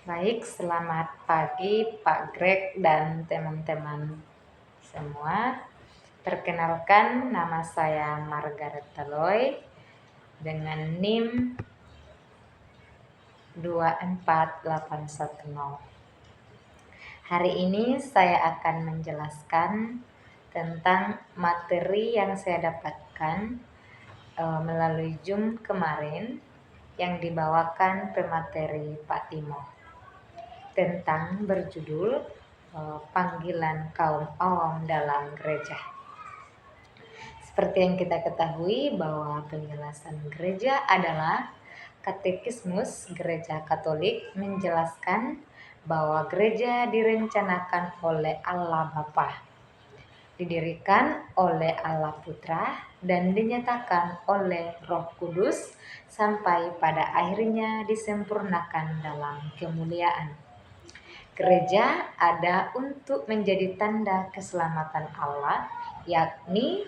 Baik, selamat pagi Pak Greg dan teman-teman semua. Perkenalkan, nama saya Margaret Teloy dengan NIM 24810. Hari ini saya akan menjelaskan tentang materi yang saya dapatkan melalui Zoom kemarin yang dibawakan pemateri Pak Timo, tentang berjudul panggilan kaum awam dalam gereja. Seperti yang kita ketahui bahwa penjelasan gereja adalah Katekismus Gereja Katolik menjelaskan bahwa gereja direncanakan oleh Allah Bapa, didirikan oleh Allah Putra, dan dinyatakan oleh Roh Kudus sampai pada akhirnya disempurnakan dalam kemuliaan. Gereja ada untuk menjadi tanda keselamatan Allah, yakni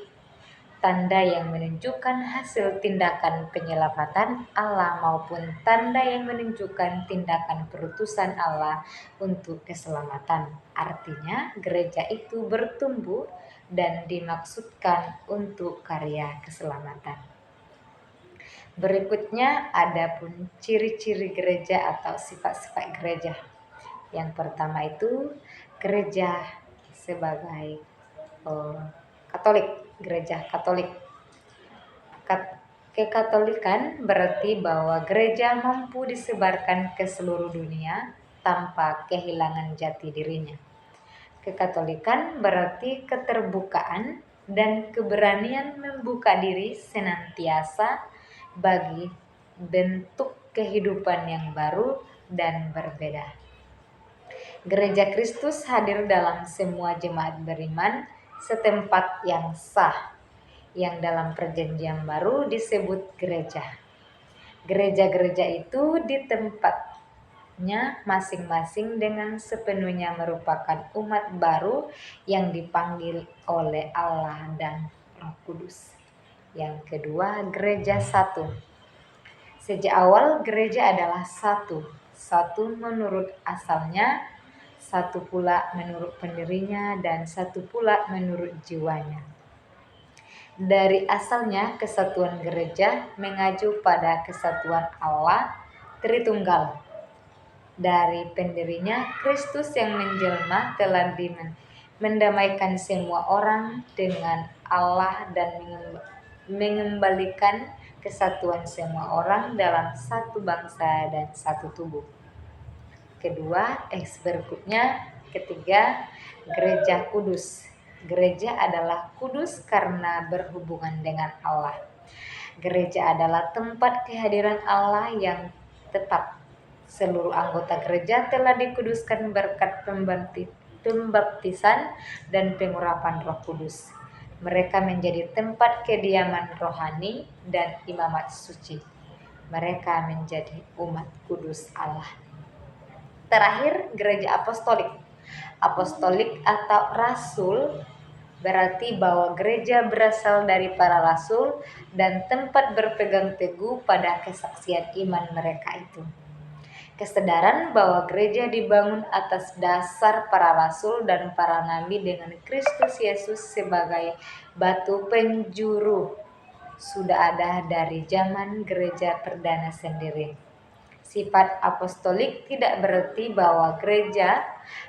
tanda yang menunjukkan hasil tindakan penyelamatan Allah maupun tanda yang menunjukkan tindakan perutusan Allah untuk keselamatan. Artinya, gereja itu bertumbuh dan dimaksudkan untuk karya keselamatan. Berikutnya ada pun ciri-ciri gereja atau sifat-sifat gereja. Yang pertama itu gereja sebagai Katolik, gereja Katolik. Kekatolikan berarti bahwa gereja mampu disebarkan ke seluruh dunia tanpa kehilangan jati dirinya. Kekatolikan berarti keterbukaan dan keberanian membuka diri senantiasa bagi bentuk kehidupan yang baru dan berbeda. Gereja Kristus hadir dalam semua jemaat beriman setempat yang sah, yang dalam perjanjian baru disebut gereja. Gereja-gereja itu di tempatnya masing-masing dengan sepenuhnya merupakan umat baru yang dipanggil oleh Allah dan Roh Kudus. Yang kedua, gereja satu. Sejak awal gereja adalah satu menurut asalnya, satu pula menurut pendirinya, dan satu pula menurut jiwanya. Dari asalnya, kesatuan gereja mengacu pada kesatuan Allah Tritunggal. Dari pendirinya, Kristus yang menjelma telah mendamaikan semua orang dengan Allah dan mengembalikan kesatuan semua orang dalam satu bangsa dan satu tubuh. Ketiga, gereja kudus. Gereja adalah kudus karena berhubungan dengan Allah. Gereja adalah tempat kehadiran Allah yang tetap. Seluruh anggota gereja telah dikuduskan berkat pembaptisan dan pengurapan Roh Kudus. Mereka menjadi tempat kediaman rohani dan imamat suci. Mereka menjadi umat kudus Allah. Terakhir, gereja apostolik. Apostolik atau rasul berarti bahwa gereja berasal dari para rasul dan tempat berpegang teguh pada kesaksian iman mereka itu. Kesadaran bahwa gereja dibangun atas dasar para rasul dan para nabi dengan Kristus Yesus sebagai batu penjuru sudah ada dari zaman gereja perdana sendiri. Sifat apostolik tidak berarti bahwa gereja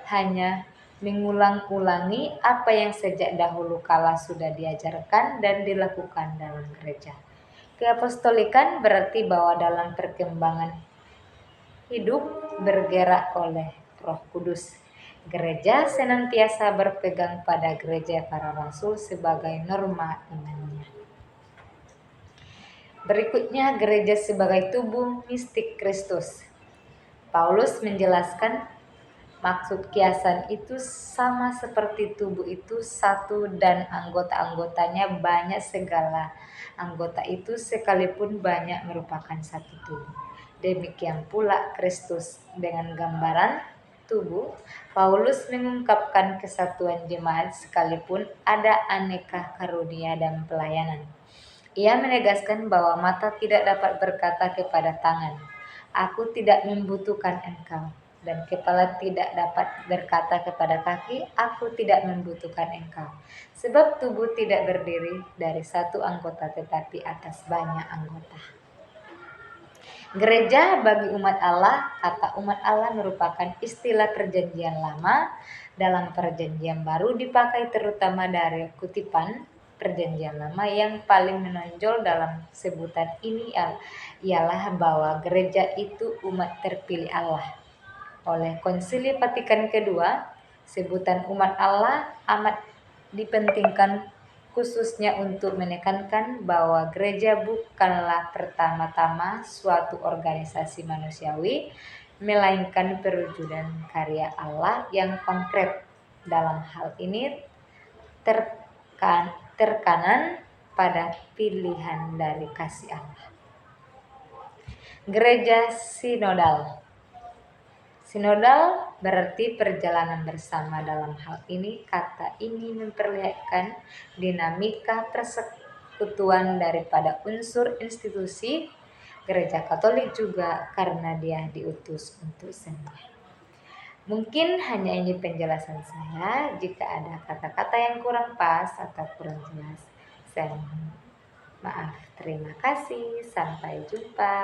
hanya mengulang-ulangi apa yang sejak dahulu kala sudah diajarkan dan dilakukan dalam gereja. Keapostolikan berarti bahwa dalam perkembangan hidup bergerak oleh Roh Kudus. Gereja senantiasa berpegang pada gereja para rasul sebagai norma imannya. Berikutnya, gereja sebagai tubuh mistik Kristus. Paulus menjelaskan maksud kiasan itu sama seperti tubuh itu satu dan anggota-anggotanya banyak, segala anggota itu sekalipun banyak merupakan satu tubuh. Demikian pula Kristus. Dengan gambaran tubuh, Paulus mengungkapkan kesatuan jemaat sekalipun ada aneka karunia dan pelayanan. Ia menegaskan bahwa mata tidak dapat berkata kepada tangan, "Aku tidak membutuhkan engkau," dan kepala tidak dapat berkata kepada kaki, "Aku tidak membutuhkan engkau." Sebab tubuh tidak berdiri dari satu anggota tetapi atas banyak anggota. Gereja bagi umat Allah, kata umat Allah merupakan istilah perjanjian lama. Dalam perjanjian baru dipakai terutama dari kutipan perjanjian lama. Yang paling menonjol dalam sebutan ini ialah bahwa gereja itu umat terpilih Allah. Oleh Konsili Vatikan Kedua, sebutan umat Allah amat dipentingkan khususnya untuk menekankan bahwa gereja bukanlah pertama-tama suatu organisasi manusiawi, melainkan perwujudan karya Allah yang konkret. Dalam hal ini terkanan pada pilihan dari kasih Allah. Gereja sinodal. Sinodal berarti perjalanan bersama. Dalam hal ini, kata ini memperlihatkan dinamika persekutuan daripada unsur institusi Gereja Katolik juga karena dia diutus untuk semua. Mungkin hanya ini penjelasan saya. Jika ada kata-kata yang kurang pas atau kurang jelas, saya mohon maaf. Terima kasih. Sampai jumpa.